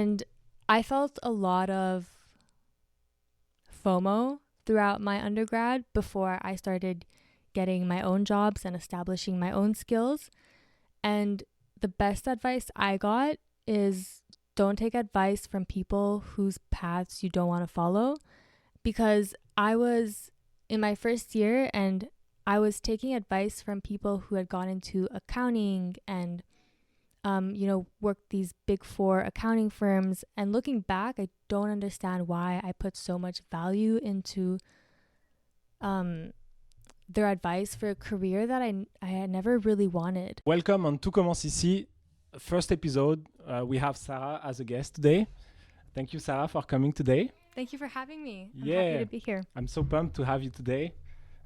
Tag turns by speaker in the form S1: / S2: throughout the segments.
S1: And I felt a lot of FOMO throughout my undergrad before I started getting my own jobs and establishing my own skills. And the best advice I got is don't take advice from people whose paths you don't want to follow, because I was in my first year and I was taking advice from people who had gone into accounting and, worked these big 4 accounting firms. And looking back, I don't understand why I put so much value into their advice for a career that I had never really wanted.
S2: Welcome on Tout commence ici. First episode, we have Sarah as a guest today. Thank you, Sarah, for coming today.
S1: Thank you for having me. I'm happy to be here.
S2: I'm so pumped to have you today.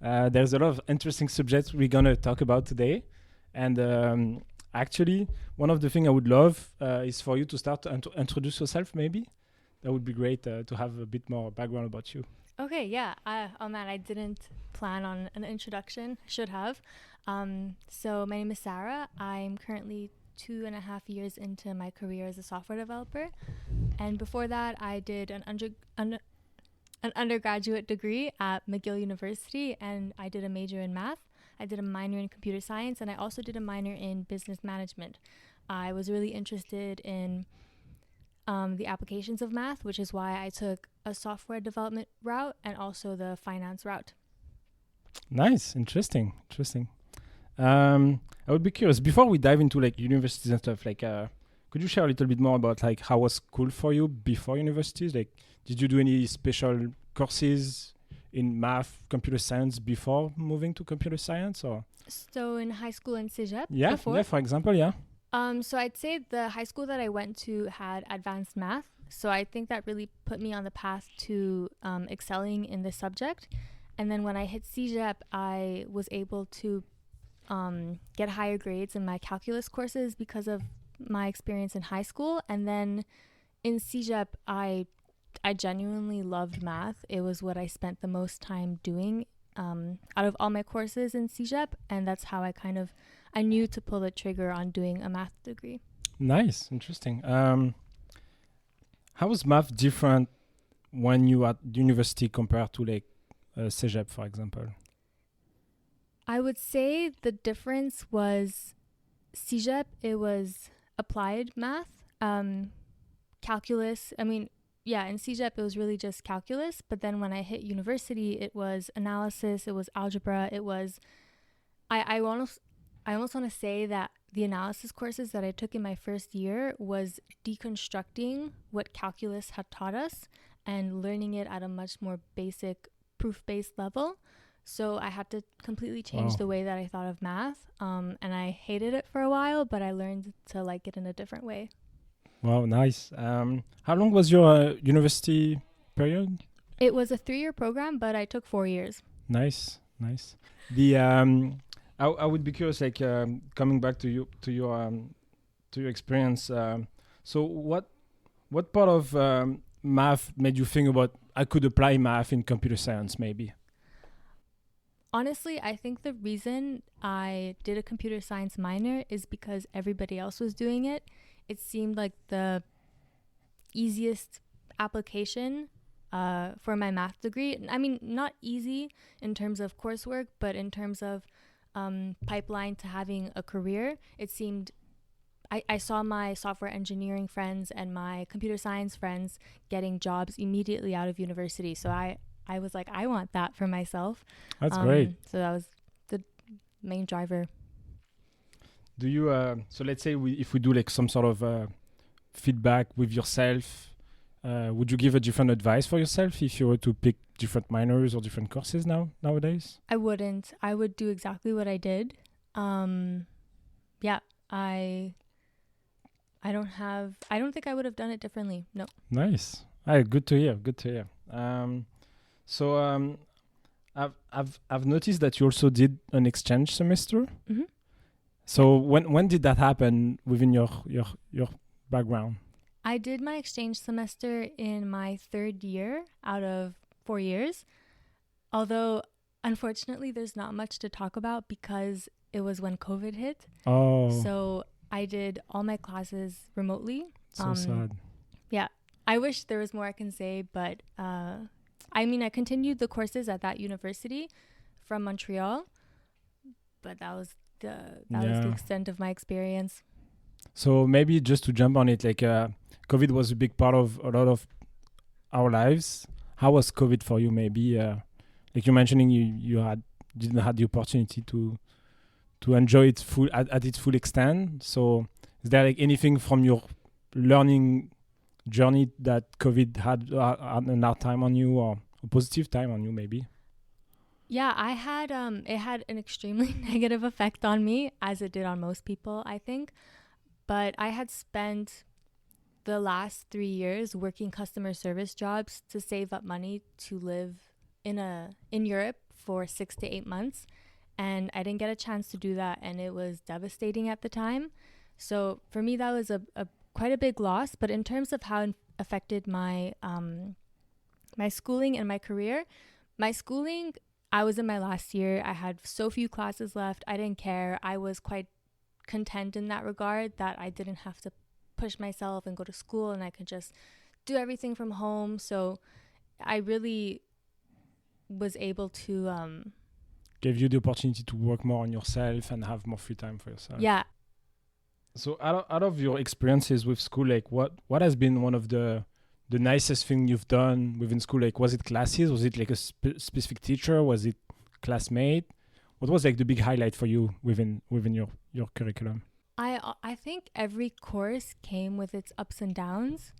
S2: There's a lot of interesting subjects we're going to talk about today. And actually, one of the things I would love is for you to start to introduce yourself, maybe. That would be great to have a bit more background about you.
S1: Okay, yeah. I didn't plan on an introduction. Should have. So my name is Sarah. I'm currently 2.5 years into my career as a software developer. And before that, I did an undergraduate degree at McGill University, and I did a major in math. I did a minor in computer science, and I also did a minor in business management. I was really interested in the applications of math, which is why I took a software development route and also the finance route.
S2: Nice, interesting. I would be curious, before we dive into universities and stuff, could you share a little bit more about how was school for you before universities? Did you do any special courses in math, computer science before moving to computer science, or?
S1: So in high school and cégep?
S2: Yeah, for example, yeah.
S1: So I'd say the high school that I went to had advanced math. So I think that really put me on the path to excelling in the subject. And then when I hit cégep, I was able to get higher grades in my calculus courses because of my experience in high school. And then in cégep, I genuinely loved math. It was what I spent the most time doing out of all my courses in cégep. And that's how I knew to pull the trigger on doing a math degree.
S2: Nice, interesting. How was math different when you at university compared to cégep, for example?
S1: I would say the difference was cégep, it was applied math, calculus. In cégep, it was really just calculus. But then when I hit university, it was analysis, it was algebra, it was... I almost want to say that the analysis courses that I took in my first year was deconstructing what calculus had taught us and learning it at a much more basic proof-based level. So I had to completely change the way that I thought of math. And I hated it for a while, but I learned to like it in a different way. Wow,
S2: nice. How long was your university period?
S1: It was a 3-year program, but I took 4 years.
S2: Nice. I would be curious, coming back to your experience. So what part of math made you think about I could apply math in computer science, maybe?
S1: Honestly, I think the reason I did a computer science minor is because everybody else was doing it. It seemed like the easiest application for my math degree. Not easy in terms of coursework, but in terms of pipeline to having a career. It seemed I saw my software engineering friends and my computer science friends getting jobs immediately out of university. So I was like, I want that for myself.
S2: That's great.
S1: So that was the main driver.
S2: Do you, so let's say if we do some sort of feedback with yourself, would you give a different advice for yourself if you were to pick different minors or different courses nowadays?
S1: I wouldn't. I would do exactly what I did. I don't think I would have done it differently. No.
S2: Nice. Good to hear. So I've noticed that you also did an exchange semester.
S1: Mm-hmm.
S2: So when did that happen within your background?
S1: I did my exchange semester in my 3rd year out of 4 years. Although, unfortunately, there's not much to talk about because it was when COVID hit.
S2: Oh.
S1: So I did all my classes remotely.
S2: So sad.
S1: Yeah. I wish there was more I can say, but I mean, I continued the courses at that university from Montreal, but that was the extent of my experience.
S2: So maybe just to jump on it, like COVID was a big part of a lot of our lives. How was COVID for you? Maybe like you're mentioning, you didn't have the opportunity to enjoy it at its full extent. So is there like anything from your learning journey that COVID had an hard time on you, or a positive time on you maybe?
S1: Yeah, I had it had an extremely negative effect on me, as it did on most people, I think. But I had spent the last 3 years working customer service jobs to save up money to live in Europe for 6 to 8 months, and I didn't get a chance to do that, and it was devastating at the time. So for me, that was a quite a big loss. But in terms of how it affected my my schooling and my career, my schooling, I was in my last year. I had so few classes left. I didn't care. I was quite content in that regard, that I didn't have to push myself and go to school, and I could just do everything from home. So I really was able to
S2: Gave you the opportunity to work more on yourself and have more free time for yourself.
S1: Yeah.
S2: So out of your experiences with school, like what has been one of the nicest thing you've done within school? Like, was it classes? Was it like a specific teacher? Was it classmate? What was like the big highlight for you within your curriculum?
S1: I think every course came with its ups and downs.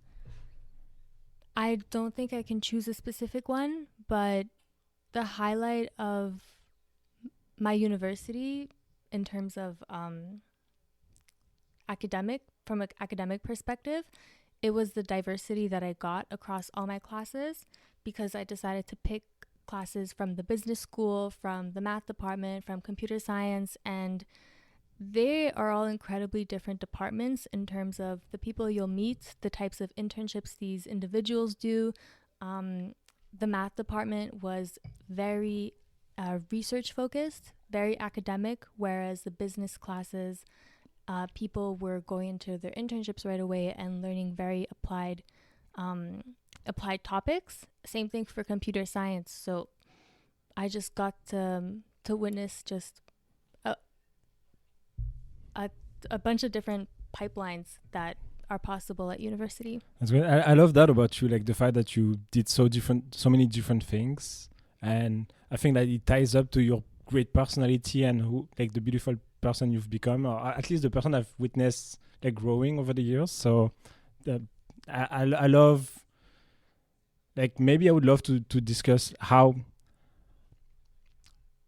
S1: I don't think I can choose a specific one, but the highlight of my university in terms of from an academic perspective, it was the diversity that I got across all my classes, because I decided to pick classes from the business school, from the math department, from computer science, and they are all incredibly different departments in terms of the people you'll meet, the types of internships these individuals do. The math department was very research focused, very academic, whereas the business classes, people were going into their internships right away and learning very applied topics. Same thing for computer science. So I just got to witness just a bunch of different pipelines that are possible at university.
S2: That's good. I love that about you, like the fact that you did so many different things, and I think that it ties up to your great personality and who, like, the beautiful person you've become, or at least the person I've witnessed like growing over the years. So I love, like, maybe I would love to discuss how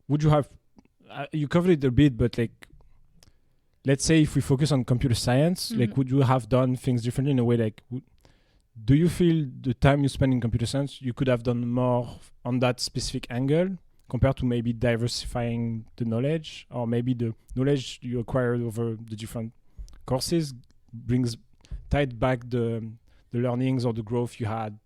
S2: would you have you covered it a bit, but like, let's say if we focus on computer science, like, would you have done things differently in a way? Like, do you feel the time you spend in computer science, you could have done more on that specific angle compared to maybe diversifying the knowledge, or maybe the knowledge you acquired over the different courses tied back the learnings or the growth you had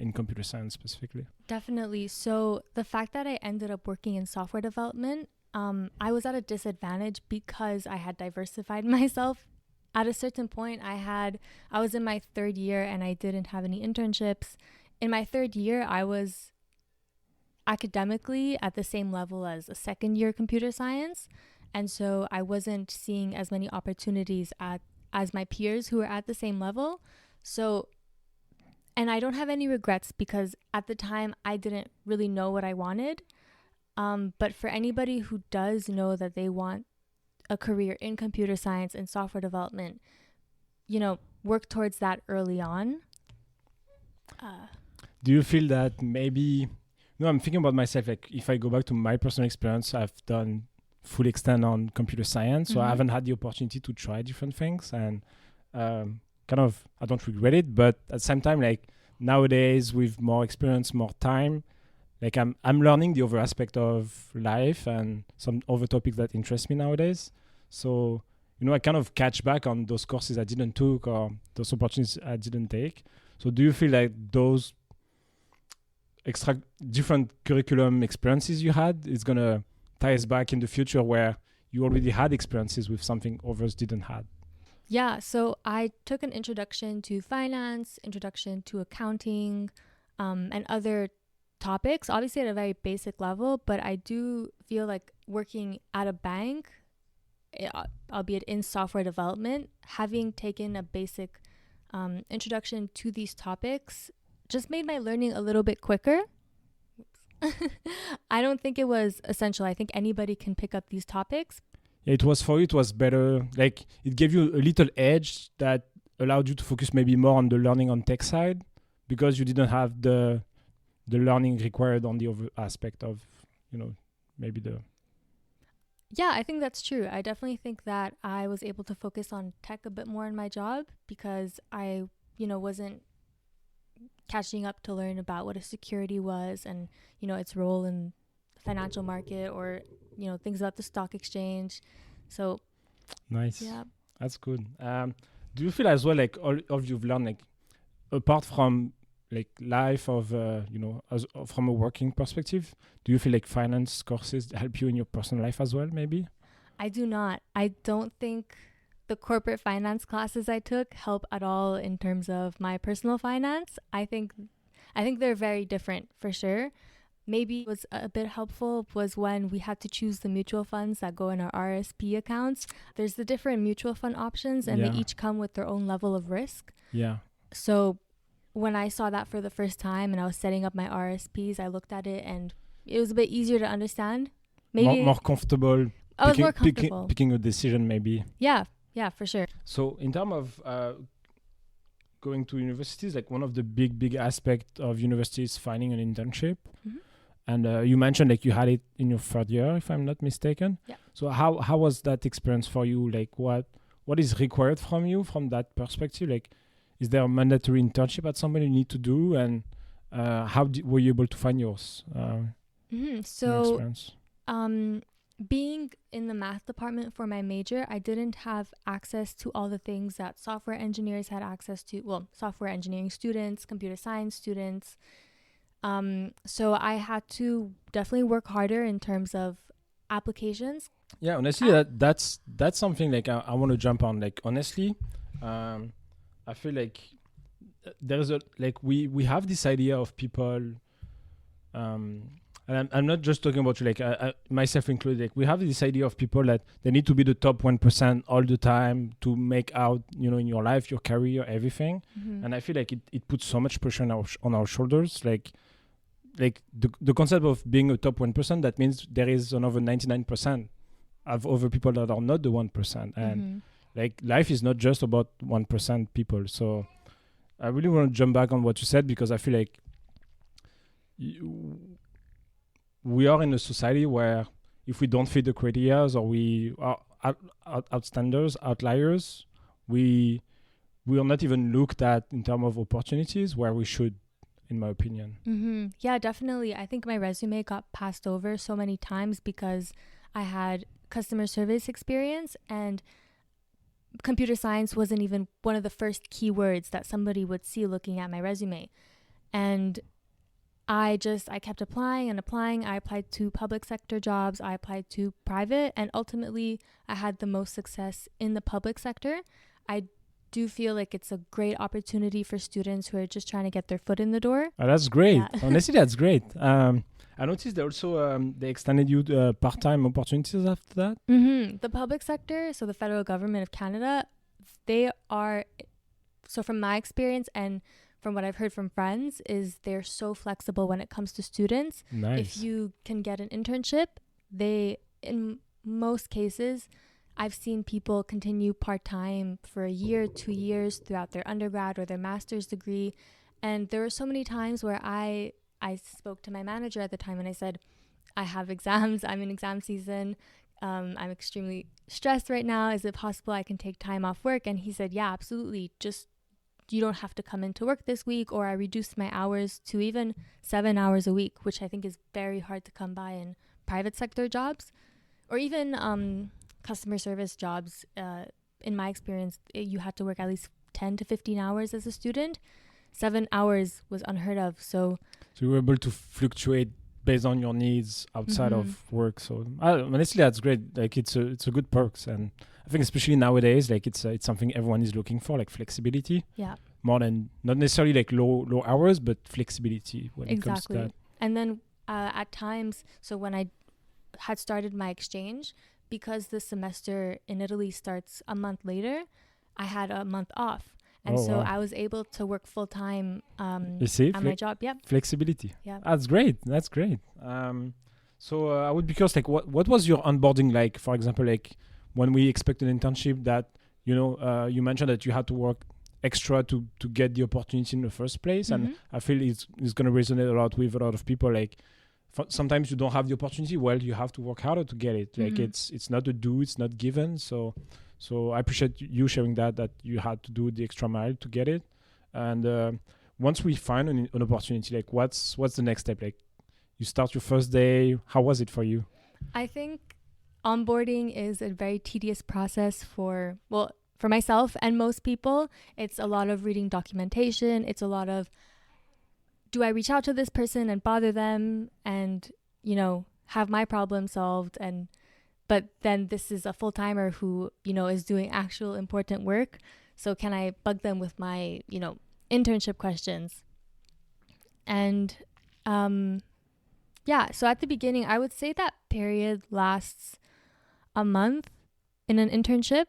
S2: in computer science specifically?
S1: Definitely. So the fact that I ended up working in software development, I was at a disadvantage because I had diversified myself. At a certain point, I was in my 3rd year and I didn't have any internships. In my 3rd year, I was academically at the same level as a 2nd year computer science. And so I wasn't seeing as many opportunities as my peers who were at the same level. So, and I don't have any regrets, because at the time I didn't really know what I wanted. But for anybody who does know that they want a career in computer science and software development, work towards that early on.
S2: Do you feel that maybe, I'm thinking about myself, like if I go back to my personal experience, I've done full extent on computer science, so I haven't had the opportunity to try different things, and I don't regret it, but at the same time, like nowadays with more experience, more time, like I'm learning the other aspect of life and some other topics that interest me nowadays. So, I kind of catch back on those courses I didn't took, or those opportunities I didn't take. So do you feel like those extra different curriculum experiences you had is going to tie us back in the future where you already had experiences with something others didn't have?
S1: Yeah, so I took an introduction to finance, introduction to accounting, and other topics, obviously at a very basic level, but I do feel like working at a bank, albeit in software development, having taken a basic introduction to these topics just made my learning a little bit quicker. I don't think it was essential. I think anybody can pick up these topics.
S2: Yeah, it was for you, it was better. Like it gave you a little edge that allowed you to focus maybe more on the learning on tech side because you didn't have the learning required on the other aspect of, maybe the...
S1: Yeah, I think that's true. I definitely think that I was able to focus on tech a bit more in my job because I, wasn't catching up to learn about what a security was and, its role in the financial market or, things about the stock exchange. So,
S2: nice.
S1: Yeah.
S2: That's good. Do you feel as well like all of you've learned, like apart from like life of, from a working perspective, do you feel like finance courses help you in your personal life as well, maybe?
S1: I do not. I don't think the corporate finance classes I took help at all in terms of my personal finance. I think they're very different for sure. Maybe was a bit helpful was when we had to choose the mutual funds that go in our RSP accounts. There's the different mutual fund options and they each come with their own level of risk.
S2: Yeah.
S1: So when I saw that for the first time and I was setting up my RSPs, I looked at it and it was a bit easier to understand. Maybe
S2: more comfortable.
S1: I was more comfortable.
S2: Picking a decision maybe.
S1: Yeah, for sure.
S2: So in terms of going to universities, like one of the big aspects of university is finding an internship.
S1: Mm-hmm.
S2: And you mentioned like you had it in your third year, if I'm not mistaken.
S1: Yeah.
S2: So how was that experience for you? Like what is required from you from that perspective? Like, is there a mandatory internship at something you need to do? And how were you able to find yours?
S1: So, being in the math department for my major, I didn't have access to all the things that software engineers had access to. Well, software engineering students, computer science students. So I had to definitely work harder in terms of applications.
S2: Yeah, honestly, that's something like I want to jump on. Like honestly, I feel like there's we have this idea of people, and I'm not just talking about like myself included. Like we have this idea of people that they need to be the top 1% all the time to make out, in your life, your career, everything.
S1: Mm-hmm.
S2: And I feel like it puts so much pressure on our shoulders. Like the concept of being a top 1%, that means there is another 99% of other people that are not the 1%. And like life is not just about 1% people. So I really want to jump back on what you said because I feel like we are in a society where if we don't fit the criteria or we are outliers, we are not even looked at in terms of opportunities where we should, in my opinion.
S1: Mm-hmm. Yeah, definitely. I think my resume got passed over so many times because I had customer service experience and computer science wasn't even one of the first keywords that somebody would see looking at my resume. And I kept applying. I applied to public sector jobs. I applied to private. And ultimately, I had the most success in the public sector. I do feel like it's a great opportunity for students who are just trying to get their foot in the door.
S2: Oh, that's great. Yeah. Honestly, that's great. I noticed they also they extended you part-time opportunities after that.
S1: Mm-hmm. The public sector, so the federal government of Canada, they are, so from my experience and from what I've heard from friends, is they're so flexible when it comes to students.
S2: Nice.
S1: If you can get an internship, in most cases, I've seen people continue part-time for a year, 2 years throughout their undergrad or their master's degree. And there were so many times where I spoke to my manager at the time and I said, I have exams, I'm in exam season, I'm extremely stressed right now. Is it possible I can take time off work? And he said, yeah, absolutely. Just, you don't have to come into work this week. Or I reduced my hours to even 7 hours a week, which I think is very hard to come by in private sector jobs or even customer service jobs. In my experience, you had to work at least 10 to 15 hours as a student. 7 hours was unheard of. So
S2: you were able to fluctuate based on your needs outside of work. So honestly, that's great. Like it's a good perks, and I I think especially nowadays, like it's something everyone is looking for, like flexibility.
S1: Yeah.
S2: More than not necessarily like low hours, but flexibility when it comes to that.
S1: And then at times, so when I had started my exchange, because the semester in Italy starts a month later, I had a month off. And so I was able to work full time at my job. Yep.
S2: Flexibility.
S1: Yeah.
S2: That's great. So I would be curious, like what was your onboarding like? For example, like when we expect an internship that, you mentioned that you had to work extra to get the opportunity in the first place. Mm-hmm. And I feel it's going to resonate a lot with a lot of people. Like sometimes you don't have the opportunity. Well, you have to work harder to get it. Like it's not a do, it's not given. So I appreciate you sharing that you had to do the extra mile to get it. And once we find an opportunity, like what's the next step? Like you start your first day. How was it for you?
S1: I think onboarding is a very tedious process for myself and most people. It's a lot of reading documentation. It's a lot of, do I reach out to this person and bother them and, have my problem solved? But then this is a full-timer who, is doing actual important work. So can I bug them with my, internship questions? And, so at the beginning, I would say that period lasts a month in an internship,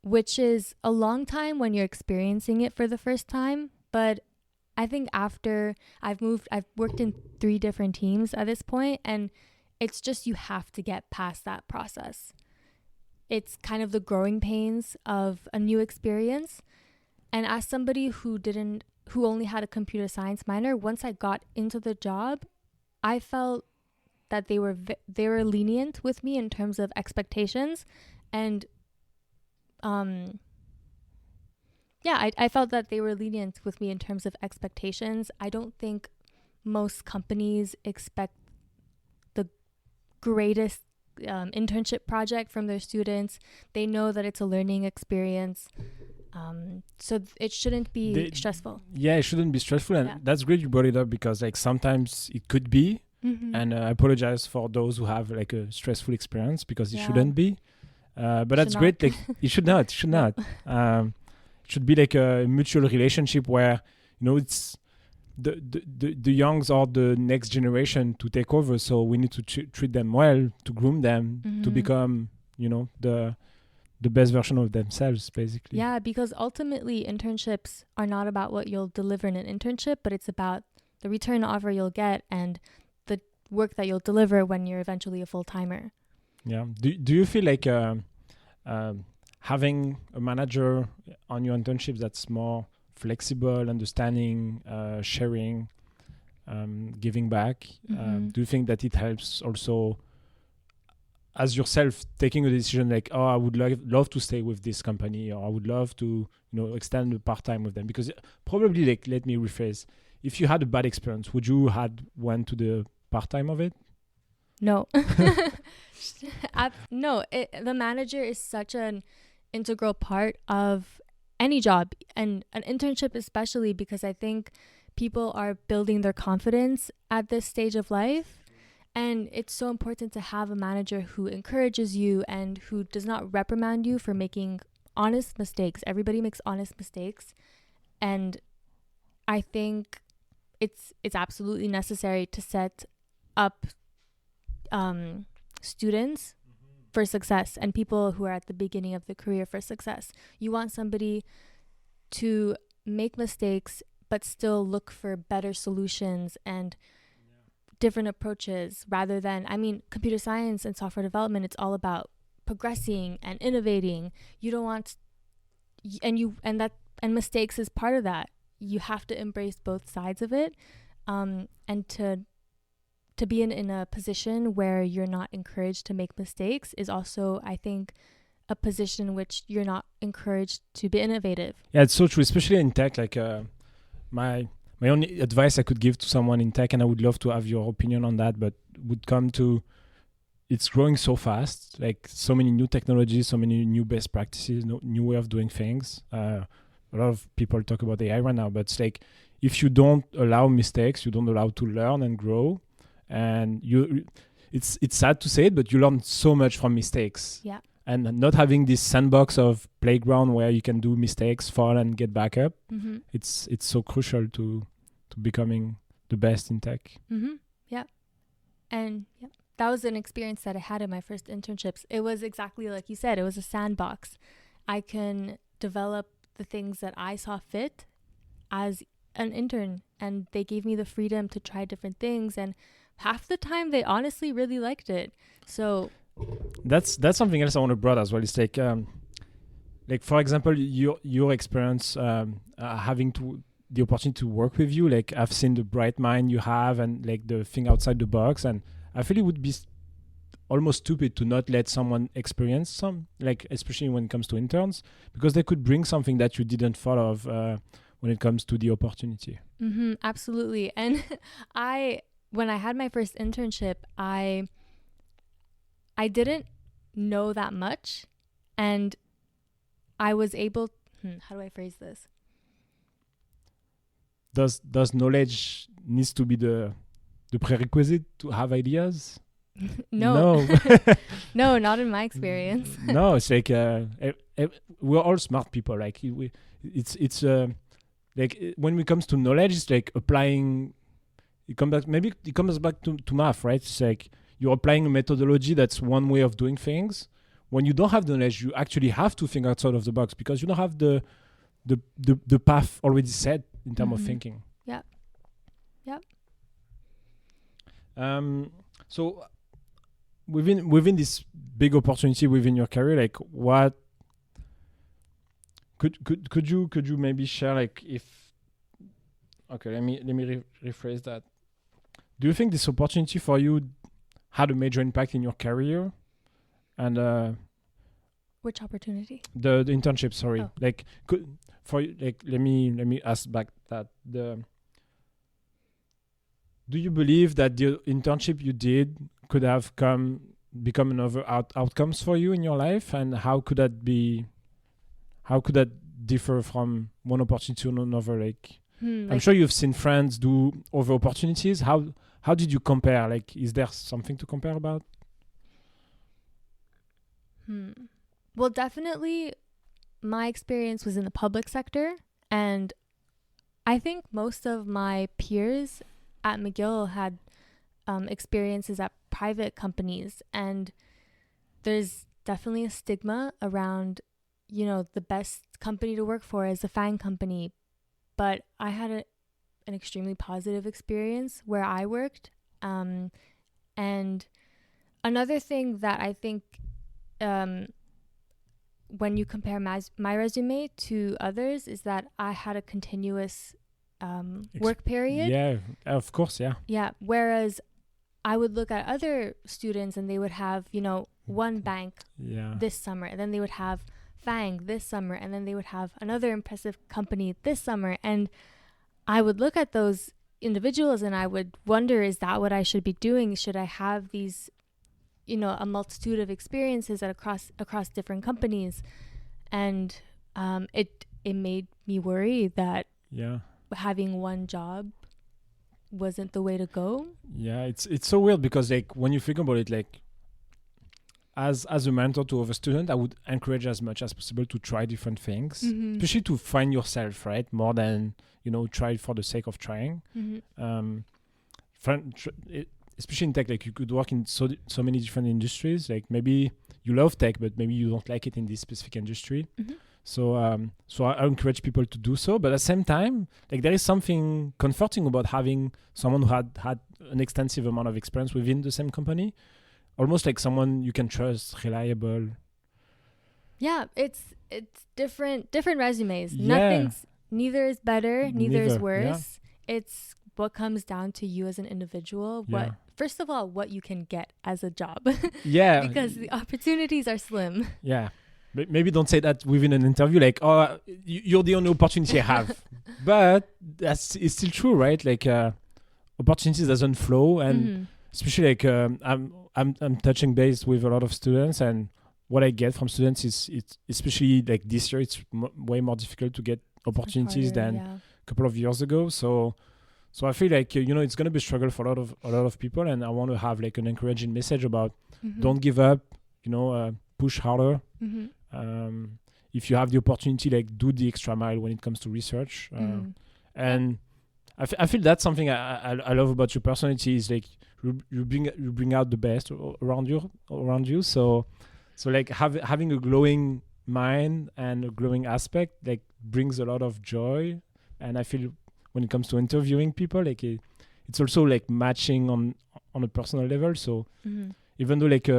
S1: which is a long time when you're experiencing it for the first time. But I think after I've worked in 3 different teams at this point, and it's just you have to get past that process. It's kind of the growing pains of a new experience. And as somebody who only had a computer science minor, once I got into the job, I felt that they were lenient with me in terms of expectations. And I felt that they were lenient with me in terms of expectations. I don't think most companies expect the greatest internship project from their students. They know that it's a learning experience. So it shouldn't be stressful.
S2: Yeah, it shouldn't be stressful. And that's great you brought it up, because like sometimes it could be. Mm-hmm. And I apologize for those who have like a stressful experience, because it shouldn't be. But that's great. Like it should not. It should be like a mutual relationship where, it's the youngs are the next generation to take over. So we need to treat them well, to groom them, to become, the best version of themselves, basically.
S1: Yeah, because ultimately internships are not about what you'll deliver in an internship, but it's about the return offer you'll get and the work that you'll deliver when you're eventually a full-timer.
S2: Yeah. Do you feel like having a manager on your internships that's more flexible, understanding, sharing, giving back, do you think that it helps also as yourself taking a decision like, I would love to stay with this company, or I would love to, extend the part-time with them? Because probably, like, let me rephrase, if you had a bad experience, would you went to the part-time of it?
S1: No. No, the manager is such an integral part of any job, and an internship especially, because I think people are building their confidence at this stage of life. And it's so important to have a manager who encourages you and who does not reprimand you for making honest mistakes. Everybody makes honest mistakes. And I think it's absolutely necessary to set up students for success and people who are at the beginning of the career for success. You want somebody to make mistakes but still look for better solutions and different approaches, rather than, computer science and software development, it's all about progressing and innovating. You don't want, and mistakes is part of that. You have to embrace both sides of it, and to be in a position where you're not encouraged to make mistakes is also, I think, a position in which you're not encouraged to be innovative.
S2: Yeah, it's so true, especially in tech. Like my only advice I could give to someone in tech, and I would love to have your opinion on that, but would come to, it's growing so fast, like so many new technologies, so many new best practices, new way of doing things. A lot of people talk about AI right now, but it's like, if you don't allow mistakes, you don't allow to learn and grow, and it's sad to say it, but you learn so much from mistakes.
S1: Yeah.
S2: and not having this sandbox of playground where you can do mistakes, fall, and get back up. It's so crucial to becoming the best in tech.
S1: Yeah. And that was an experience that I had in my first internships. It was exactly like you said. It was a sandbox. I can develop the things that I saw fit as an intern, and they gave me the freedom to try different things, and half the time they honestly really liked it. So
S2: that's something else I want to bring as well. It's like for example, your experience having the opportunity to work with you. Like, I've seen the bright mind you have and like the thing outside the box, and I feel it would be almost stupid to not let someone experience some, like especially when it comes to interns, because they could bring something that you didn't thought of when it comes to the opportunity.
S1: Absolutely. And when I had my first internship, I didn't know that much, and I was able how do I phrase this?
S2: Does knowledge needs to be the prerequisite to have ideas?
S1: No. No, not in my experience.
S2: No, it's like we're all smart people. Like it's like when it comes to knowledge, it's like applying. It comes back to math, right? It's like you're applying a methodology that's one way of doing things. When you don't have the knowledge, you actually have to think outside of the box because you don't have the path already set in terms of thinking.
S1: Yeah.
S2: So within this big opportunity within your career, like what could you maybe share, like, if let me rephrase that. Do you think this opportunity for you had a major impact in your career? And
S1: which opportunity?
S2: The internship, sorry.
S1: Oh.
S2: Like let me ask back that do you believe that the internship you did could have become another outcomes for you in your life, and how could that differ from one opportunity to another? Like, I'm sure you've seen friends do other opportunities. How did you compare? Like, is there something to compare about?
S1: Well, definitely my experience was in the public sector, and I think most of my peers at McGill had experiences at private companies, and there's definitely a stigma around, the best company to work for is a FANG company, but I had an extremely positive experience where I worked, and another thing that I think when you compare my resume to others is that I had a continuous work period.
S2: Yeah, of course, yeah.
S1: Yeah, whereas I would look at other students and they would have, one bank this summer, and then they would have FANG this summer, and then they would have another impressive company this summer. And I would look at those individuals and I would wonder, is that what I should be doing? Should I have these, a multitude of experiences across different companies? And it made me worry that having one job wasn't the way to go. Yeah,
S2: it's so weird because, like, when you think about it, like, as a mentor to other students, I would encourage as much as possible to try different things, especially to find yourself, right? More than, try for the sake of trying. Especially in tech, like, you could work in so many different industries. Like, maybe you love tech, but maybe you don't like it in this specific industry. So I encourage people to do so. But at the same time, like, there is something comforting about having someone who had an extensive amount of experience within the same company. Almost like someone you can trust, reliable. Yeah, it's different resumes. Yeah. Neither is better, neither is worse. Yeah. It's what comes down to you as an individual. First of all, what you can get as a job. Yeah. Because the opportunities are slim. Yeah. But maybe don't say that within an interview, like, oh, you're the only opportunity I have. But it's still true, right? Like, opportunities doesn't flow, and especially like I'm touching base with a lot of students, and what I get from students is it's especially like this year it's way more difficult to get opportunities than a couple of years ago. So I feel like it's gonna be a struggle for a lot of people, and I want to have like an encouraging message about don't give up. push harder.
S1: Mm-hmm.
S2: If you have the opportunity, like do the extra mile when it comes to research. And I feel that's something I love about your personality is like you bring out the best around you. So like having a glowing mind and a glowing aspect like brings a lot of joy. And I feel when it comes to interviewing people, like it's also like matching on a personal level. So even though like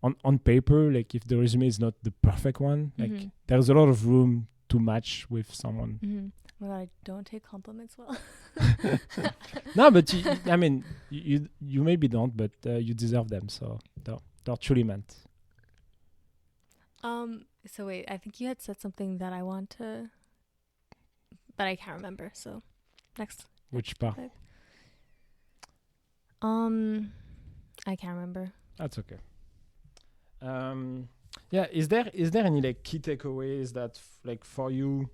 S2: on paper, like if the resume is not the perfect one, like there's a lot of room to match with someone.
S1: Oh my God, I don't take compliments well.
S2: No, but you maybe don't, but you deserve them. So they're truly meant.
S1: So wait, I think you had said something that I want to, but I can't remember. So next.
S2: Which part?
S1: I can't remember.
S2: That's okay. Yeah, is there any like key takeaways that like for you?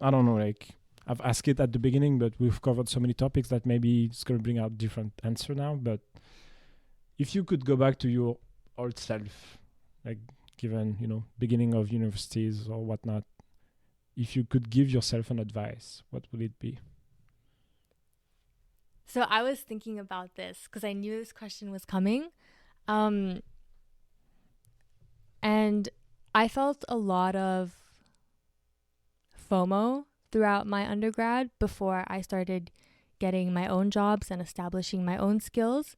S2: I don't know, like I've asked it at the beginning, but we've covered so many topics that maybe it's gonna bring out different answer now. But if you could go back to your old self, like given beginning of universities or whatnot, if you could give yourself an advice, what would it be?
S1: So I was thinking about this because I knew this question was coming. And I felt a lot of FOMO throughout my undergrad before I started getting my own jobs and establishing my own skills.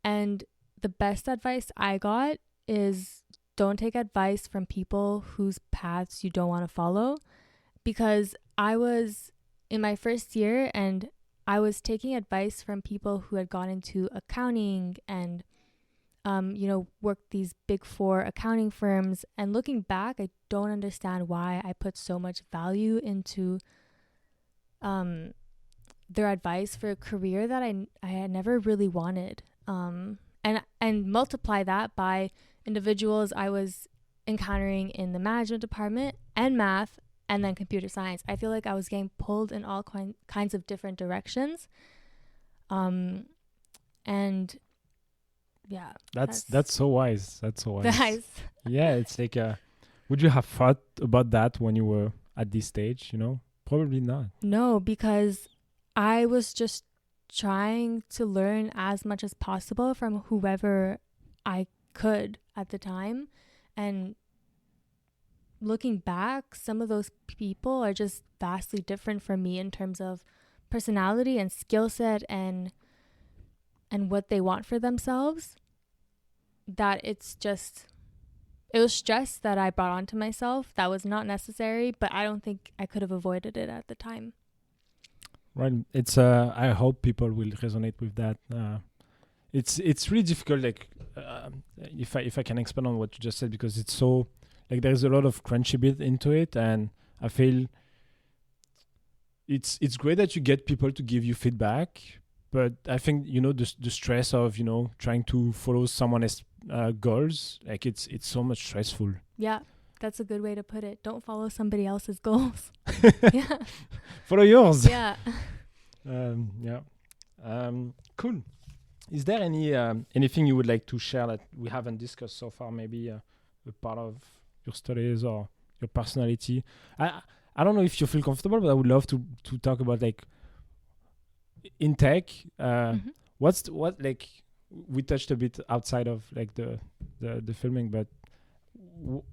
S1: And the best advice I got is don't take advice from people whose paths you don't want to follow. Because I was in my first year and I was taking advice from people who had gone into accounting and worked these big 4 accounting firms. And looking back, I don't understand why I put so much value into their advice for a career that I had never really wanted. And multiply that by individuals I was encountering in the management department and math and then computer science. I feel like I was getting pulled in all kinds of different directions. And yeah,
S2: that's so wise. That's so wise.
S1: Nice.
S2: Yeah, it's like would you have thought about that when you were at this stage? Probably not.
S1: No, because I was just trying to learn as much as possible from whoever I could at the time. And looking back, some of those people are just vastly different from me in terms of personality and skill set and what they want for themselves. That it was stress that I brought onto myself that was not necessary, but I don't think I could have avoided it at the time.
S2: Right. It's I hope people will resonate with that. It's really difficult, like if I can expand on what you just said, because it's so like there's a lot of crunchy bit into it, and I feel it's great that you get people to give you feedback, but I think the stress of trying to follow someone else's goals, like it's so much stressful.
S1: Yeah, that's a good way to put it. Don't follow somebody else's goals. Yeah.
S2: Follow yours.
S1: Yeah.
S2: Yeah. Cool. Is there anything you would like to share that we haven't discussed so far? Maybe a part of your studies or your personality. I don't know if you feel comfortable, but I would love to talk about like in tech. What like we touched a bit outside of like the filming, but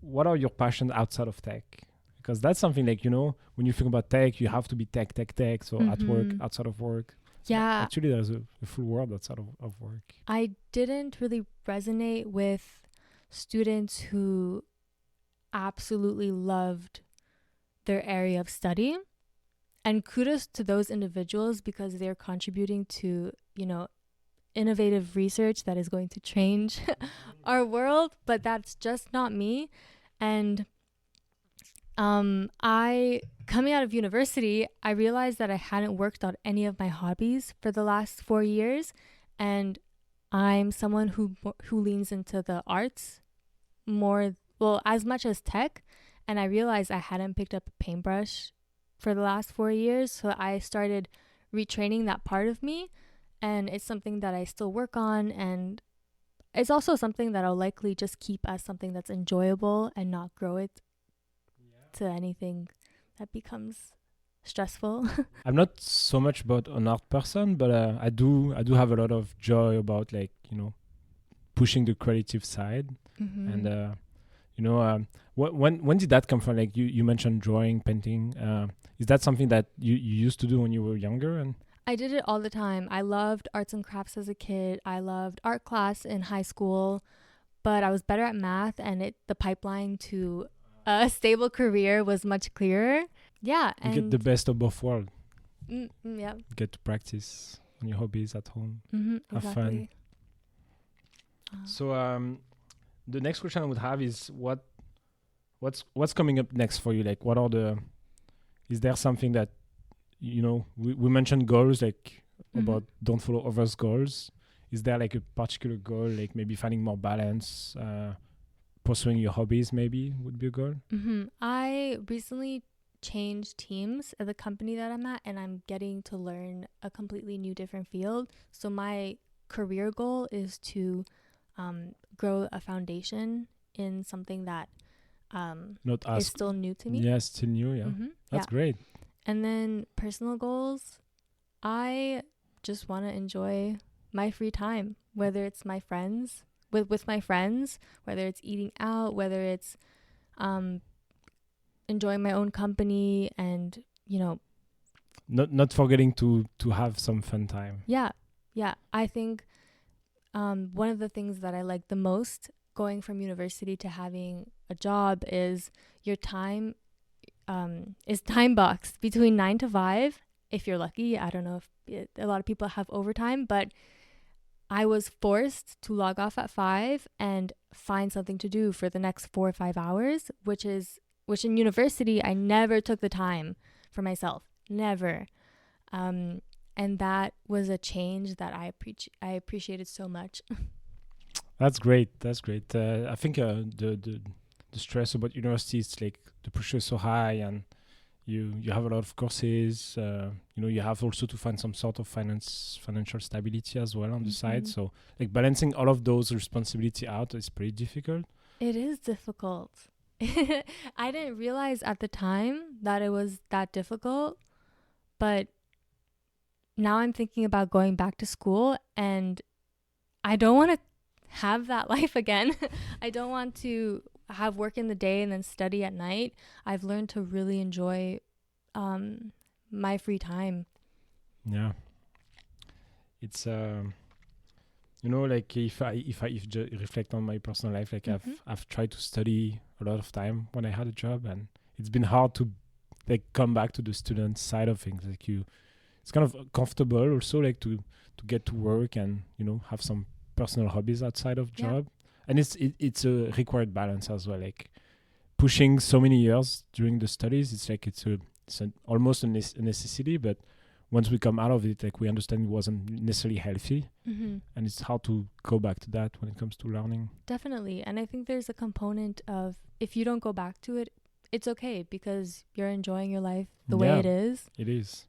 S2: what are your passions outside of tech? Because that's something like when you think about tech, you have to be tech. So at work, outside of work.
S1: Yeah.
S2: Actually, there's a full world outside of work.
S1: I didn't really resonate with students who absolutely loved their area of study. And kudos to those individuals because they're contributing to, innovative research that is going to change our world. But that's just not me. And coming out of university, I realized that I hadn't worked on any of my hobbies for the last 4 years, and I'm someone who leans into the arts more, well, as much as tech, and I realized I hadn't picked up a paintbrush for the last 4 years, so I started retraining that part of me, and it's something that I still work on, and it's also something that I'll likely just keep as something that's enjoyable and not grow it to anything that becomes stressful.
S2: I'm not so much about an art person, but I do have a lot of joy about like, you know, pushing the creative side. And you know, when did that come from? Like you mentioned drawing, painting. Is that something that you used to do when you were younger? And
S1: I did it all the time. I loved arts and crafts as a kid. I loved art class in high school, but I was better at math, and the pipeline to a stable career was much clearer. Yeah.
S2: you get the best of both worlds.
S1: Yeah.
S2: You get to practice on your hobbies at home. Have
S1: Exactly.
S2: fun. So the next question I would have is what's coming up next for you? Like is there something that, you know, we mentioned goals, like about don't follow others' goals. Is there like a particular goal, like maybe finding more balance, pursuing your hobbies maybe would be a goal?
S1: I recently changed teams at the company that I'm at, and I'm getting to learn a completely new different field. So my career goal is to grow a foundation in something that is still new to me.
S2: Yeah, still new. Yeah, that's great.
S1: And then personal goals, I just want to enjoy my free time, whether it's my friends, with my friends, whether it's eating out, whether it's enjoying my own company, and, you know,
S2: not forgetting to have some fun time.
S1: Yeah. I think one of the things that I like the most going from university to having a job is your time is time boxed between 9 to 5. If you're lucky, I don't know if a lot of people have overtime, but I was forced to log off at 5 and find something to do for the next 4 or 5 hours, which in university, I never took the time for myself. Never. And that was a change that I appreciated so much.
S2: That's great. I think the stress about university is like the pressure is so high, and you have a lot of courses. You know, you have also to find some sort of financial stability as well on the side. So like balancing all of those responsibility out is pretty difficult.
S1: It is difficult. I didn't realize at the time that it was that difficult, but now I'm thinking about going back to school, and I don't want to have that life again. I don't want to have work in the day and then study at night. I've learned to really enjoy my free time.
S2: Yeah, it's you know, like if I reflect on my personal life, like I've tried to study a lot of time when I had a job, and it's been hard to like come back to the student side of things. Like it's kind of comfortable also, like to get to work and, you know, have some personal hobbies outside of job. And it's a required balance as well, like pushing so many years during the studies. It's like it's almost a necessity, but once we come out of it, like we understand it wasn't necessarily healthy, and it's hard to go back to that when it comes to learning.
S1: Definitely. And I think there's a component of, if you don't go back to it, it's okay, because you're enjoying your life the way it is.
S2: It is.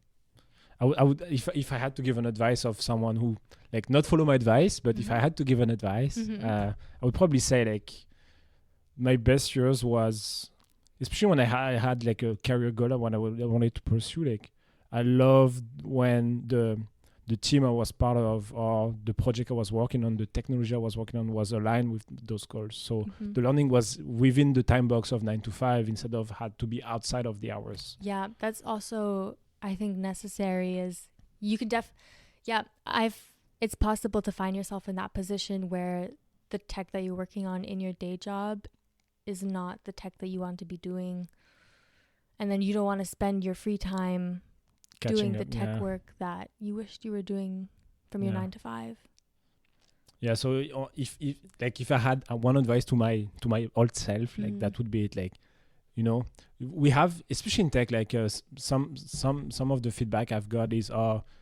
S2: I would if I had to give an advice of someone who, like, not follow my advice, but if I had to give an advice, I would probably say, like, my best years was, especially when I had like a career goal I wanted to pursue. Like, I loved when the team I was part of, or the project I was working on, the technology I was working on, was aligned with those goals. So the learning was within the time box of 9 to 5 instead of had to be outside of the hours.
S1: Yeah, that's also, I think, necessary. Is you could it's possible to find yourself in that position where the tech that you're working on in your day job is not the tech that you want to be doing, and then you don't want to spend your free time doing the tech work that you wished you were doing from your 9 to 5.
S2: Yeah, so if I had one advice to my old self, like that would be it. Like, you know, we have, especially in tech, like some of the feedback I've got is,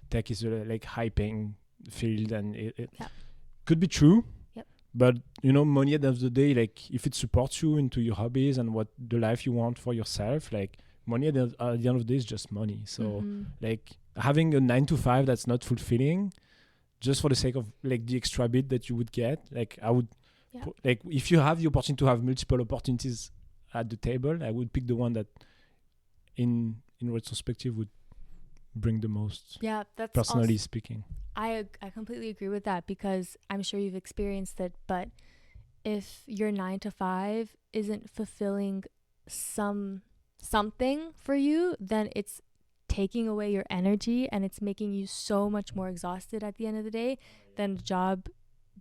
S2: tech is like high-paying field, and it could be true.
S1: Yep.
S2: But, you know, money at the end of the day, like if it supports you into your hobbies and what the life you want for yourself, like money at the end of the day is just money. So like having a 9 to 5 that's not fulfilling just for the sake of like the extra bit that you would get. Like I would,
S1: Yeah.
S2: like if you have the opportunity to have multiple opportunities at the table, I would pick the one that, in retrospective, would bring the most.
S1: Yeah, that's
S2: personally
S1: also,
S2: speaking.
S1: I completely agree with that, because I'm sure you've experienced it, but if your 9 to 5 isn't fulfilling something for you, then it's taking away your energy and it's making you so much more exhausted at the end of the day than the job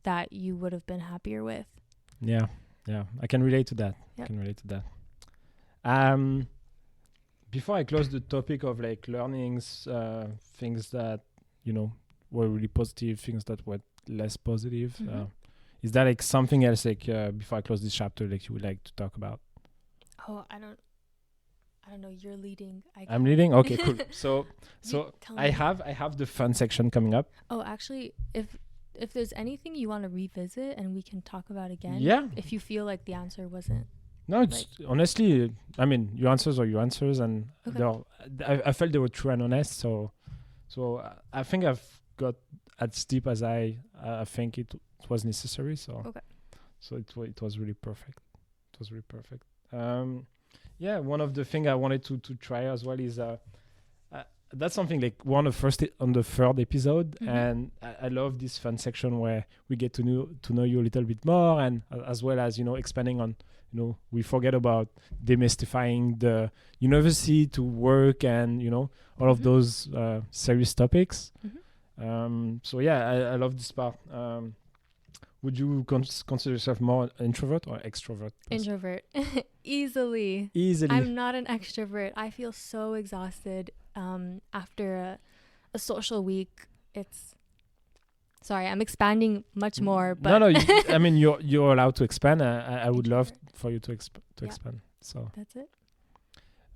S1: that you would have been happier with.
S2: Yeah, I can relate to that.
S1: Yep.
S2: I can relate to that. Before I close the topic of like learnings, things that, you know, were really positive, things that were less positive, is there like something else, like before I close this chapter, like you would like to talk about?
S1: Oh, I don't know. You're leading.
S2: I'm leading? Okay, cool. So
S1: Tell
S2: I
S1: me.
S2: have the fun section coming up.
S1: Oh, actually, if there's anything you want to revisit and we can talk about again.
S2: Yeah.
S1: If you feel like the answer wasn't.
S2: No, it's honestly, I mean, your answers are your answers, and I felt they were true and honest. So I think I've got as deep as I think it was necessary. So it was really perfect. It was really perfect. Yeah, one of the things I wanted to try as well is that's something like we're on the third episode, and I love this fun section where we get to know you a little bit more, and as well as, you know, expanding on, you know, we forget about demystifying the university to work and, you know, all of those serious topics. So yeah, I love this part. Would you consider yourself more introvert or extrovert person?
S1: Introvert. Easily. I'm not an extrovert. I feel so exhausted after a social week. Sorry, I'm expanding much more. But
S2: no, I mean, you're allowed to expand. I would love for you to expand. So
S1: that's it.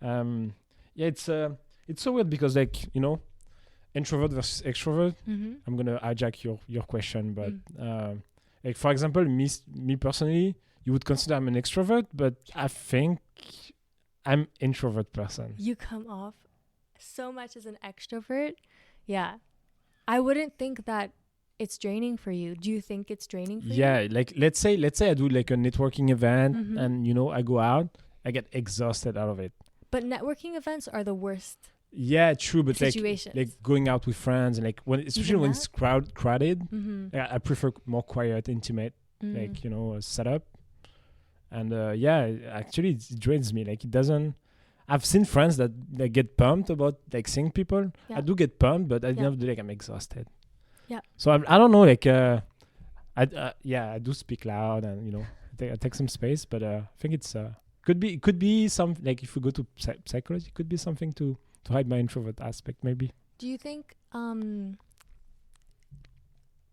S2: Yeah, it's so weird because, like, you know, introvert versus extrovert. I'm gonna hijack your question, but like, for example, me personally, you would consider I'm an extrovert, but I think I'm introvert person.
S1: You come off so much as an extrovert. Yeah. I wouldn't think that it's draining for you. Do you think it's draining for you?
S2: Yeah, like let's say I do like a networking event and, you know, I go out, I get exhausted out of it.
S1: But networking events are the worst.
S2: Yeah, true, but
S1: situations.
S2: like going out with friends and like especially when it's crowded, I prefer more quiet, intimate, like, you know, setup. And yeah, actually it drains me. Like, it doesn't. I've seen friends that get pumped about like seeing people. I do get pumped, but at the end of the day, like, I'm exhausted. Yeah. So I don't know. Like I do speak loud and, you know, I take some space, but I think it's could be some, like, if we go to psychology, it could be something to hide my introvert aspect, maybe.
S1: Do you think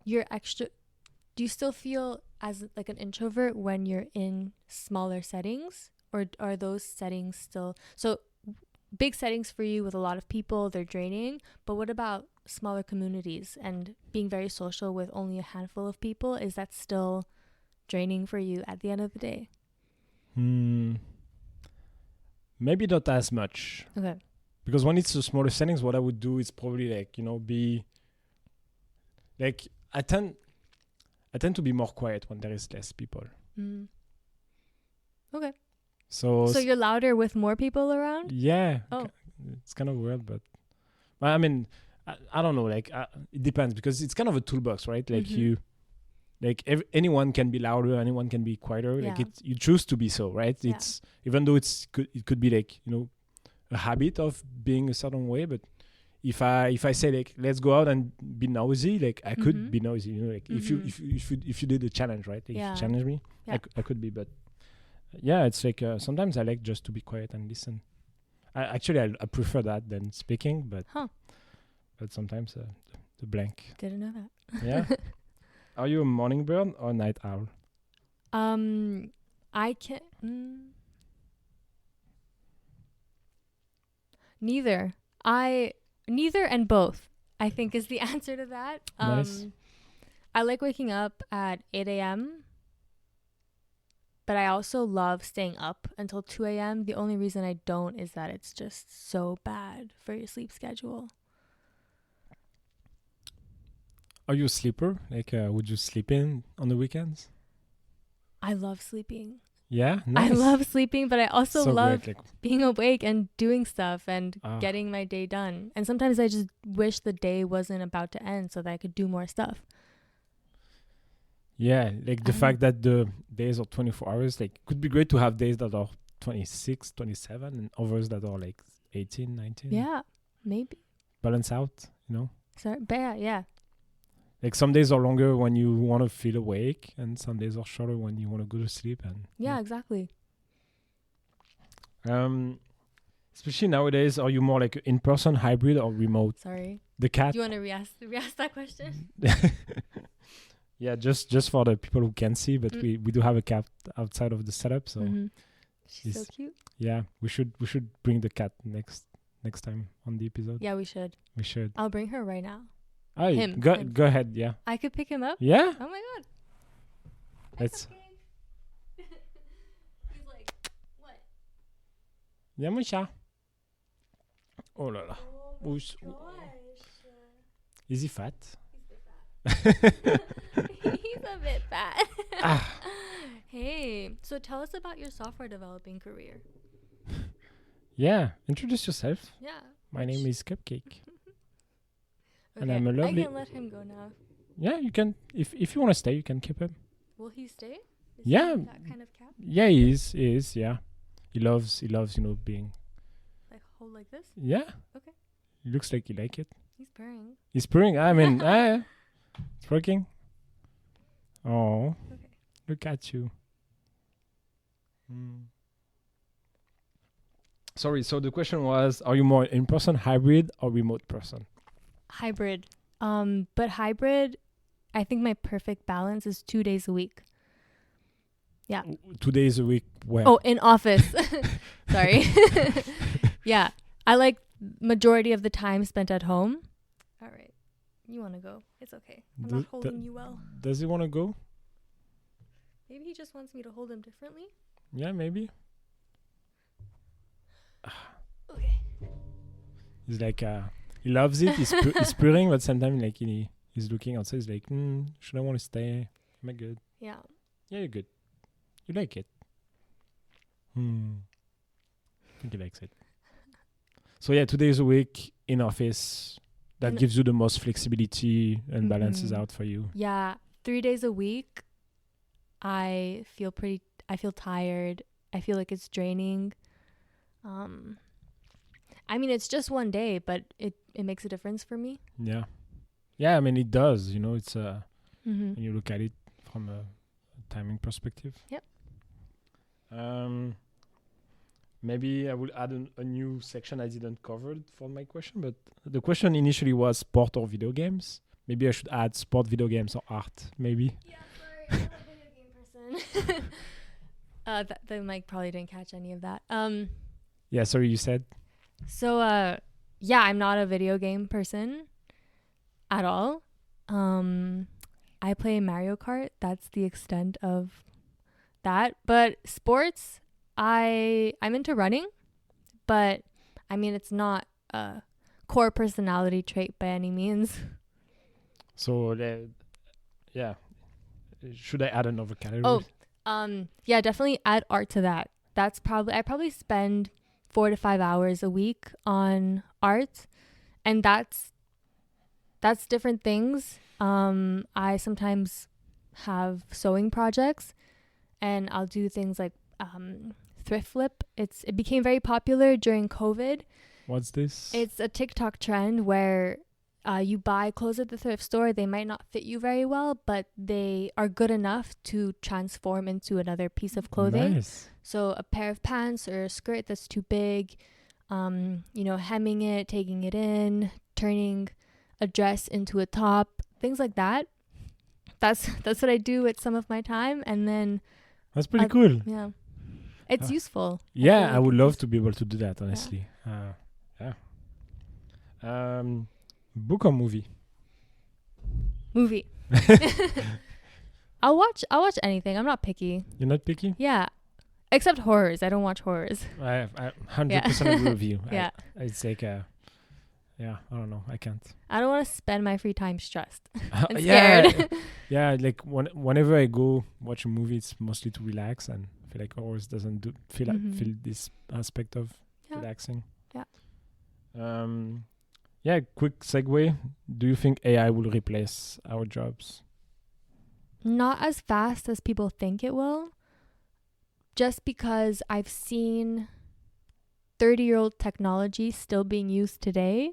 S1: you're extra? Do you still feel as like an introvert when you're in smaller settings, or are those settings still so big settings for you with a lot of people? They're draining. But what about smaller communities and being very social with only a handful of people? Is that still draining for you at the end of the day?
S2: Maybe not as much.
S1: Okay.
S2: Because when it's a smaller settings, what I would do is probably, like, you know, be like, I tend to be more quiet when there is less people.
S1: Okay.
S2: So
S1: you're louder with more people around?
S2: Yeah.
S1: Oh.
S2: It's kind of weird, but I mean, I don't know. Like, it depends, because it's kind of a toolbox, right? Like anyone can be louder, anyone can be quieter.
S1: Yeah.
S2: Like, you choose to be so, right? Yeah. It's, even though it could be like, you know, a habit of being a certain way, but if I say, like, let's go out and be noisy, like, I could be noisy, you know, like, if you did the challenge, right? Like, if you challenge me, I could be, but yeah, it's like sometimes I like just to be quiet and listen. I prefer that than speaking, but sometimes the blank.
S1: Didn't know that.
S2: Yeah. Are you a morning bird or night owl?
S1: I can. Neither. Neither and both, I think, is the answer to that.
S2: Nice.
S1: I like waking up at 8 a.m., but I also love staying up until 2 a.m. The only reason I don't is that it's just so bad for your sleep schedule.
S2: Are you a sleeper? Like, would you sleep in on the weekends?
S1: I love sleeping.
S2: Yeah, nice.
S1: I love sleeping, but I also
S2: So
S1: love
S2: great. Like,
S1: being awake and doing stuff and
S2: Ah.
S1: getting my day done. And sometimes I just wish the day wasn't about to end so that I could do more stuff.
S2: yeah, like the fact that the days are 24 hours, like, could be great to have days that are 26, 27, and others that are like 18, 19.
S1: Yeah, maybe.
S2: Balance out, you know?
S1: Sorry, but yeah.
S2: Like some days are longer when you want to feel awake, and some days are shorter when you want to go to sleep. And
S1: Yeah, exactly.
S2: Especially nowadays, are you more like in-person, hybrid, or remote?
S1: Sorry.
S2: The cat.
S1: Do you want to re-ask that question?
S2: Yeah, just for the people who can see, but we do have a cat outside of the setup, so
S1: She's so cute.
S2: yeah, we should bring the cat next time on the episode.
S1: Yeah, we should.
S2: We should.
S1: I'll bring her right now.
S2: Oh,
S1: Him.
S2: Go ahead. Yeah.
S1: I could pick him up?
S2: Yeah.
S1: Oh my god.
S2: Let's.
S1: Okay. He's like, what?
S2: Yeah, mon chat. Oh là là.
S1: Oh my
S2: Ouch.
S1: gosh.
S2: Is he fat?
S1: He's a bit fat.
S2: Ah.
S1: Hey, so tell us about your software developing career.
S2: Yeah. Introduce yourself.
S1: Yeah.
S2: My name is Cupcake. And
S1: Okay,
S2: I'm a lovely.
S1: I can let him go now.
S2: Yeah, you can. If you want to stay, you can keep him.
S1: Will he stay? Is
S2: Yeah.
S1: he that kind of cat?
S2: Yeah, he is. Yeah. He loves, being.
S1: Like hold like this?
S2: Yeah.
S1: Okay.
S2: He looks like he like it.
S1: He's purring.
S2: He's purring. I mean, it's working. Oh.
S1: Okay.
S2: Look at you. Sorry, so the question was, are you more in-person, hybrid, or remote person?
S1: Hybrid. But hybrid, I think my perfect balance is 2 days a week. Yeah.
S2: 2 days a week, where?
S1: Oh, in office. Sorry. Yeah. I like majority of the time spent at home. All right. You want to go. It's okay. I'm not holding you well.
S2: Does he want to go?
S1: Maybe he just wants me to hold him differently.
S2: Yeah, maybe.
S1: Okay.
S2: He's like, he loves it. He's purring, but sometimes like he's looking outside. He's like, should I want to stay? Am I good?
S1: Yeah.
S2: Yeah, you're good. You like it. I think he likes it. So yeah, 2 days a week in office. That gives you the most flexibility and balances out for you.
S1: Yeah. 3 days a week. I feel tired. I feel like it's draining. I mean, it's just one day, but it makes a difference for me.
S2: Yeah. Yeah, I mean, it does. It's
S1: Mm-hmm.
S2: when you look at it from a timing perspective.
S1: Yep.
S2: Maybe I will add a new section I didn't cover for my question, but the question initially was sport or video games. Maybe I should add sport, video games, or art, maybe.
S1: Yeah, sorry, I'm not a video game person. The mic probably didn't catch any of that.
S2: Yeah, sorry, you said?
S1: So, yeah, I'm not a video game person at all. I play Mario Kart. That's the extent of that. But sports, I'm into running, but I mean, it's not a core personality trait by any means.
S2: So, yeah. Should I add another category?
S1: Yeah, definitely add art to that. I probably spend 4 to 5 hours a week on art, and that's different things. I sometimes have sewing projects, and I'll do things like thrift flip. It became very popular during COVID.
S2: What's this?
S1: It's a TikTok trend where you buy clothes at the thrift store. They might not fit you very well, but they are good enough to transform into another piece of clothing.
S2: Nice.
S1: So a pair of pants or a skirt that's too big, hemming it, taking it in, turning a dress into a top, things like that. That's what I do with some of my time, and then
S2: that's pretty cool.
S1: Yeah, it's useful.
S2: Yeah, I would love to be able to do that. Honestly, yeah. Book or movie?
S1: Movie. I'll watch anything. I'm not picky.
S2: You're not picky?
S1: Yeah. Except horrors. I don't watch horrors.
S2: I 100% agree with you.
S1: Yeah.
S2: It's like Yeah, I don't know. I can't.
S1: I don't want to spend my free time stressed and
S2: Yeah,
S1: scared.
S2: yeah. Like whenever I go watch a movie, it's mostly to relax, and I feel like ours doesn't feel
S1: Mhm.
S2: this aspect of
S1: Yeah.
S2: relaxing.
S1: Yeah.
S2: Yeah. Quick segue. Do you think AI will replace our jobs?
S1: Not as fast as people think it will, just because I've seen 30-year-old technology still being used today.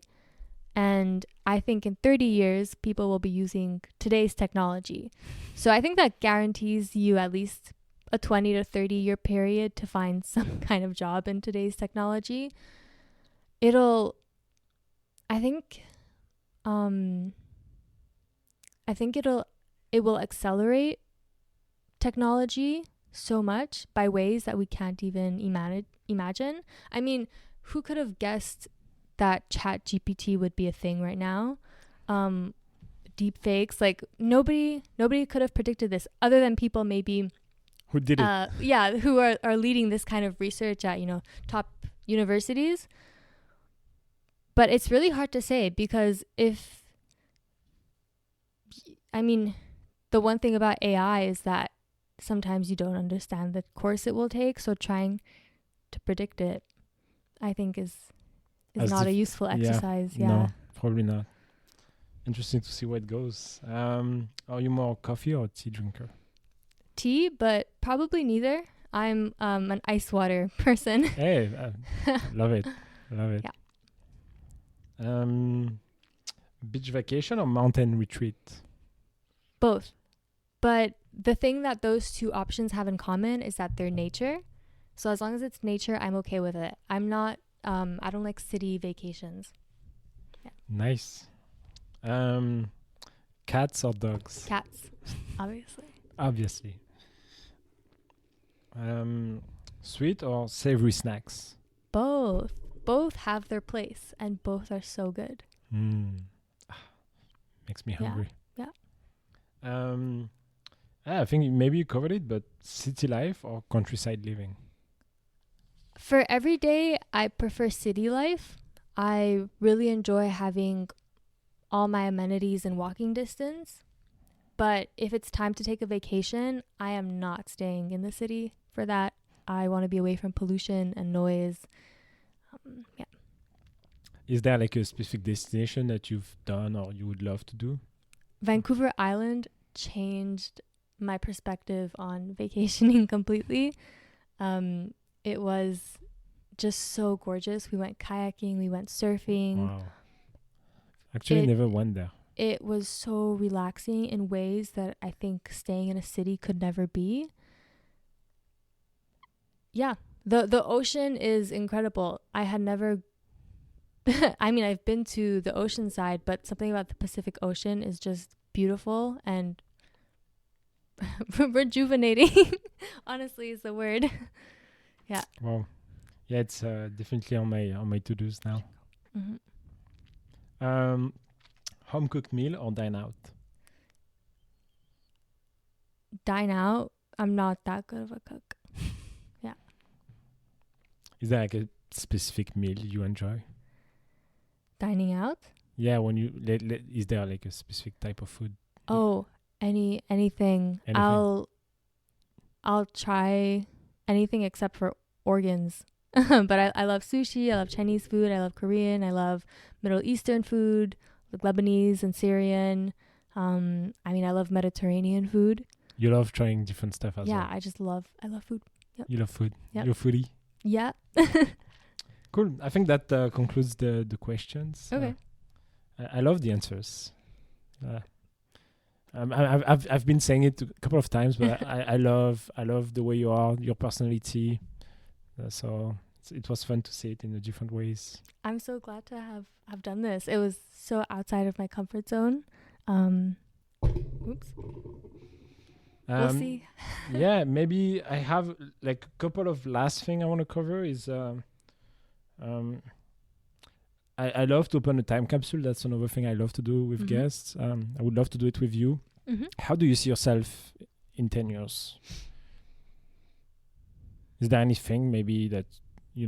S1: And I think in 30 years, people will be using today's technology. So I think that guarantees you at least a 20 to 30 year period to find some kind of job in today's technology. I think it will accelerate technology so much by ways that we can't even imagine. I mean, who could have guessed that Chat GPT would be a thing right now? Deep fakes, like nobody could have predicted this other than people maybe
S2: Who did it?
S1: who are leading this kind of research at top universities. But it's really hard to say, because the one thing about AI is that sometimes you don't understand the course it will take, so trying to predict it, I think, is not a useful exercise.
S2: No, probably not. Interesting to see where it goes. Are you more coffee or tea drinker?
S1: Tea, but probably neither. I'm an ice water person.
S2: Hey, love it.
S1: Yeah.
S2: Beach vacation or mountain retreat?
S1: Both. But the thing that those two options have in common is that they're nature. So as long as it's nature, I'm okay with it. I'm not, I don't like city vacations. Yeah.
S2: Nice. Cats or dogs?
S1: Cats, obviously.
S2: Obviously. Sweet or savory snacks?
S1: Both. Both have their place, and both are so good.
S2: Makes me hungry.
S1: Yeah.
S2: I think maybe you covered it, but city life or countryside living?
S1: For every day, I prefer city life. I really enjoy having all my amenities in walking distance. But if it's time to take a vacation, I am not staying in the city for that. I want to be away from pollution and noise. Yeah.
S2: Is there like a specific destination that you've done or you would love to do?
S1: Vancouver Island changed my perspective on vacationing completely. It was just so gorgeous. We went kayaking, we went surfing.
S2: Wow. Actually, never went there.
S1: It was so relaxing in ways that I think staying in a city could never be. Yeah, the ocean is incredible. I had never I've been to the ocean side, but something about the Pacific Ocean is just beautiful and rejuvenating. Honestly, is the word. Yeah.
S2: Wow. Yeah, it's definitely on my to-dos now.
S1: Mm-hmm.
S2: Home cooked meal or dine out?
S1: Dine out. I'm not that good of a cook. Yeah.
S2: Is there like a specific meal you enjoy?
S1: Dining out?
S2: Yeah, when you is there like a specific type of food?
S1: Oh, anything. I'll try anything except for organs. But I love sushi, I love Chinese food, I love Korean, I love Middle Eastern food, like Lebanese and Syrian. I love Mediterranean food.
S2: You love trying different stuff as well.
S1: Yeah, I love food. Yep.
S2: You love food.
S1: Yep.
S2: You're a foodie.
S1: Yeah.
S2: Cool. I think that concludes the questions.
S1: Okay.
S2: I love the answers. I've been saying it a couple of times, but I love the way you are, your personality. So it was fun to see it in the different ways.
S1: I'm so glad to have done this. It was so outside of my comfort zone. Oops. We'll see.
S2: Yeah, maybe I have like a couple of last thing I want to cover is I love to open a time capsule. That's another thing I love to do with guests. I would love to do it with you. Mm-hmm. How do you see yourself in 10 years? Is there anything maybe that you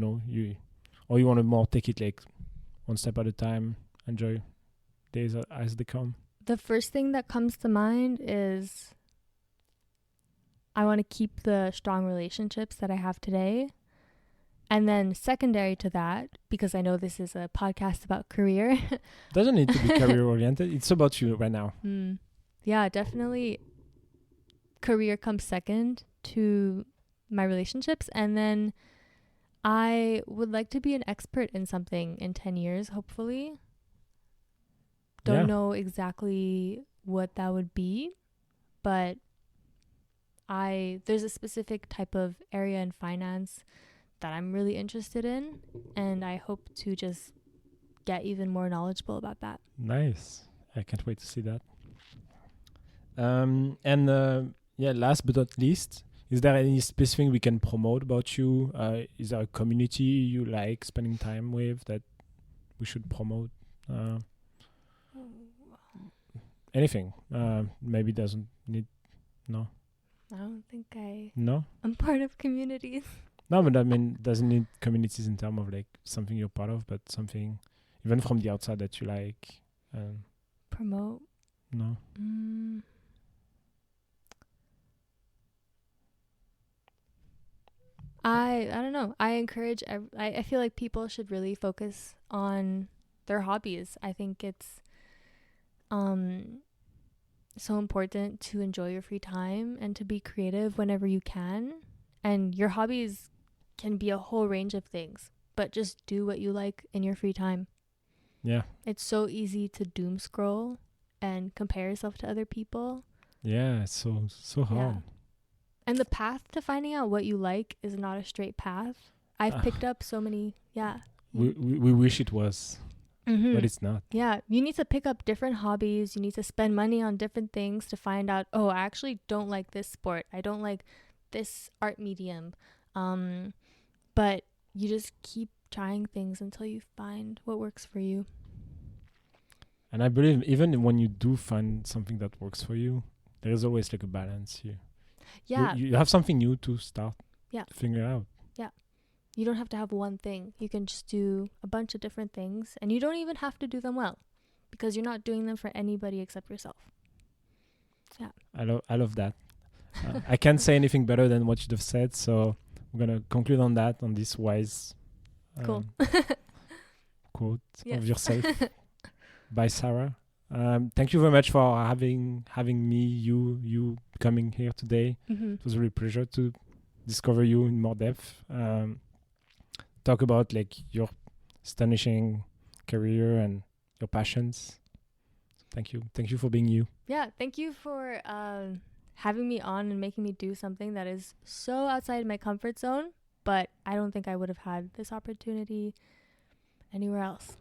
S2: want to more take it like one step at a time, enjoy days as they come?
S1: The first thing that comes to mind is I want to keep the strong relationships that I have today. And then secondary to that, because I know this is a podcast about career.
S2: Doesn't need to be career oriented. It's about you right now.
S1: Yeah, definitely career comes second to my relationships. And then I would like to be an expert in something in 10 years, hopefully. Don't know exactly what that would be, but there's a specific type of area in finance that I'm really interested in, and I hope to just get even more knowledgeable about that.
S2: Nice. I can't wait to see that. Last but not least, is there any specific thing we can promote about you? Is there a community you like spending time with that we should promote? Anything. Maybe doesn't need... No?
S1: I don't think
S2: No?
S1: I'm part of communities.
S2: No, but I mean, doesn't need communities in terms of like something you're part of, but something even from the outside that you like.
S1: Promote?
S2: No?
S1: I don't know. I encourage... I feel like people should really focus on their hobbies. I think it's so important to enjoy your free time and to be creative whenever you can. And your hobbies can be a whole range of things, but just do what you like in your free time.
S2: Yeah.
S1: It's so easy to doom scroll and compare yourself to other people.
S2: Yeah, it's so hard.
S1: Yeah. And the path to finding out what you like is not a straight path. I've picked up so many,
S2: We wish it was, but it's not.
S1: Yeah, you need to pick up different hobbies. You need to spend money on different things to find out, oh, I actually don't like this sport. I don't like this art medium. But you just keep trying things until you find what works for you.
S2: And I believe even when you do find something that works for you, there is always like a balance here.
S1: Yeah.
S2: You have something new to start figuring out.
S1: Yeah. You don't have to have one thing. You can just do a bunch of different things, and you don't even have to do them well because you're not doing them for anybody except yourself. Yeah.
S2: I love that. I can't say anything better than what you'd have said, so we're going to conclude on that, on this wise
S1: cool.
S2: quote of yourself by Sarah. Thank you very much for having me, you coming here today.
S1: Mm-hmm.
S2: It was a real pleasure to discover you in more depth. Talk about like your astonishing career and your passions. Thank you for being you.
S1: Yeah, thank you for having me on and making me do something that is so outside my comfort zone, but I don't think I would have had this opportunity anywhere else.